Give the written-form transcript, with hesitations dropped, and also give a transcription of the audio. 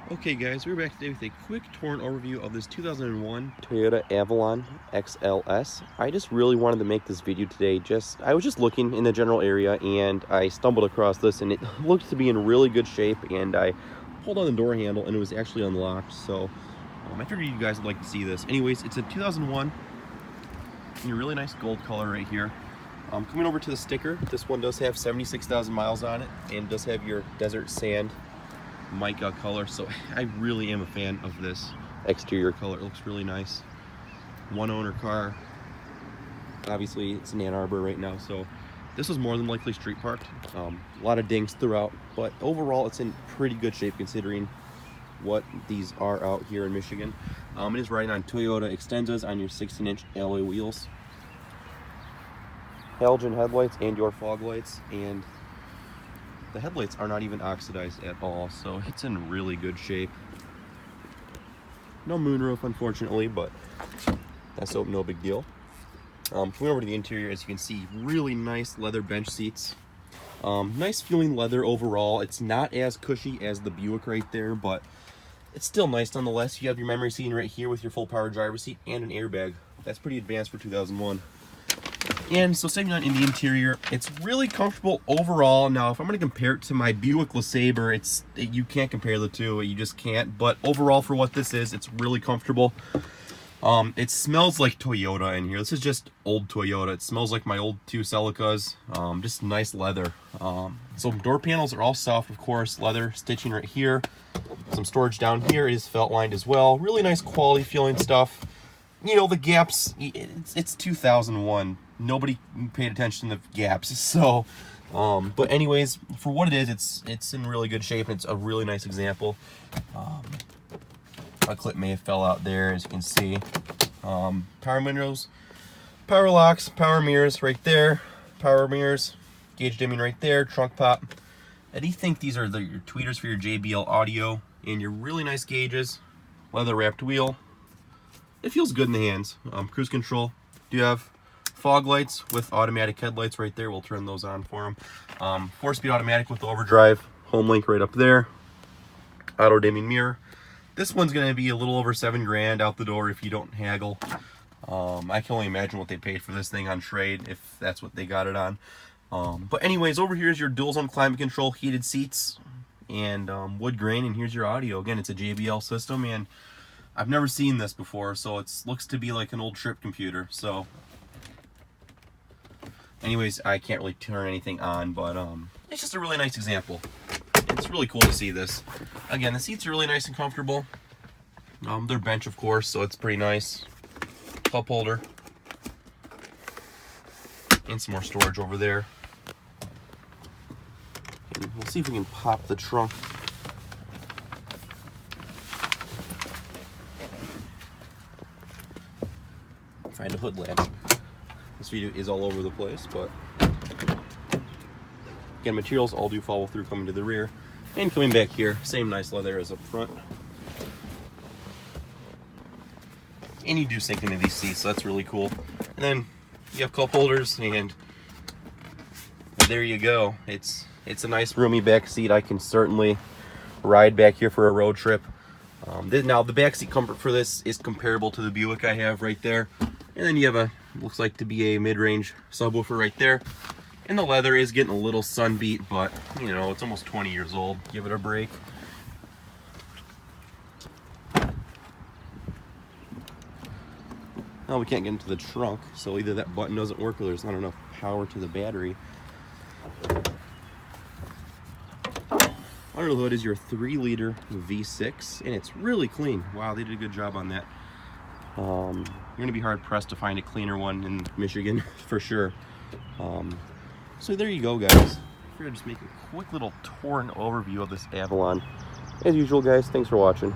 Okay guys, we're back today with a quick torn overview of this 2001 Toyota Avalon XLS. I just really wanted to make this video today. I was just looking in the general area and I stumbled across this and it looked to be in really good shape, and I pulled on the door handle and it was actually unlocked, so I figured you guys would like to see this. Anyways, it's a 2001 in a really nice gold color right here. Coming over to the sticker, this one does have 76,000 miles on it and does have your desert sand mica color, so I really am a fan of this exterior color. It looks really nice. One owner car. Obviously it's in Ann Arbor right now, so this was more than likely street parked. A lot of dings throughout, but overall it's in pretty good shape considering what these are out here in Michigan. It is riding on Toyota Extenzas on your 16-inch alloy wheels, halogen headlights and your fog lights, and the headlights are not even oxidized at all, so it's in really good shape. No moonroof, unfortunately, but that's no big deal. Coming over to the interior, as you can see, really nice leather bench seats. Nice feeling leather overall. It's not as cushy as the Buick right there, but it's still nice nonetheless. You have your memory seating right here with your full power driver's seat and an airbag. That's pretty advanced for 2001. And so sitting on in the interior, it's really comfortable overall. Now, if I'm going to compare it to my Buick LeSabre, you can't compare the two. You just can't. But overall, for what this is, it's really comfortable. It smells like Toyota in here. This is just old Toyota. It smells like my old two Celicas. Just nice leather. So door panels are all soft, of course. Leather stitching right here. Some storage down here is felt lined as well. Really nice quality feeling stuff. You know, the gaps, it's 2001. Nobody paid attention to the gaps, so but anyways, for what it is, it's in really good shape, and it's a really nice example. A clip may have fell out there, as you can see. Power windows, power locks, power mirrors right there, power mirrors, gauge dimming right there, trunk pop. I do think these are your tweeters for your JBL audio, and your really nice gauges, leather wrapped wheel. It feels good in the hands. Cruise control. Do you have fog lights with automatic headlights right there? We'll turn those on for them. 4-speed automatic with overdrive. Home link right up there. Auto dimming mirror. This one's going to be a little over $7 grand out the door if you don't haggle. I can only imagine what they paid for this thing on trade if that's what they got it on. But anyways, over here is your dual zone climate control, heated seats, and wood grain. And here's your audio. Again, it's a JBL system, and I've never seen this before, so it looks to be like an old trip computer. So anyways, I can't really turn anything on, but it's just a really nice example. It's really cool to see this. Again, the seats are really nice and comfortable. They're bench, of course, so it's pretty nice. Cup holder. And some more storage over there. And we'll see if we can pop the trunk. Find a hood latch. This video is all over the place, but again, materials all do follow through coming to the rear. And coming back here, same nice leather as up front. And you do sink into these seats, so that's really cool. And then you have cup holders, and there you go. It's a nice roomy back seat. I can certainly ride back here for a road trip. Now the back seat comfort for this is comparable to the Buick I have right there. And then you have looks like to be a mid-range subwoofer right there. And the leather is getting a little sun beat, but you know, it's almost 20 years old. Give it a break. Now we can't get into the trunk, so either that button doesn't work or there's not enough power to the battery. Under the hood is your 3-liter V6, and it's really clean. Wow, they did a good job on that. You're going to be hard-pressed to find a cleaner one in Michigan, for sure. So there you go, guys. We're going to just make a quick little tour and overview of this Avalon. As usual, guys, thanks for watching.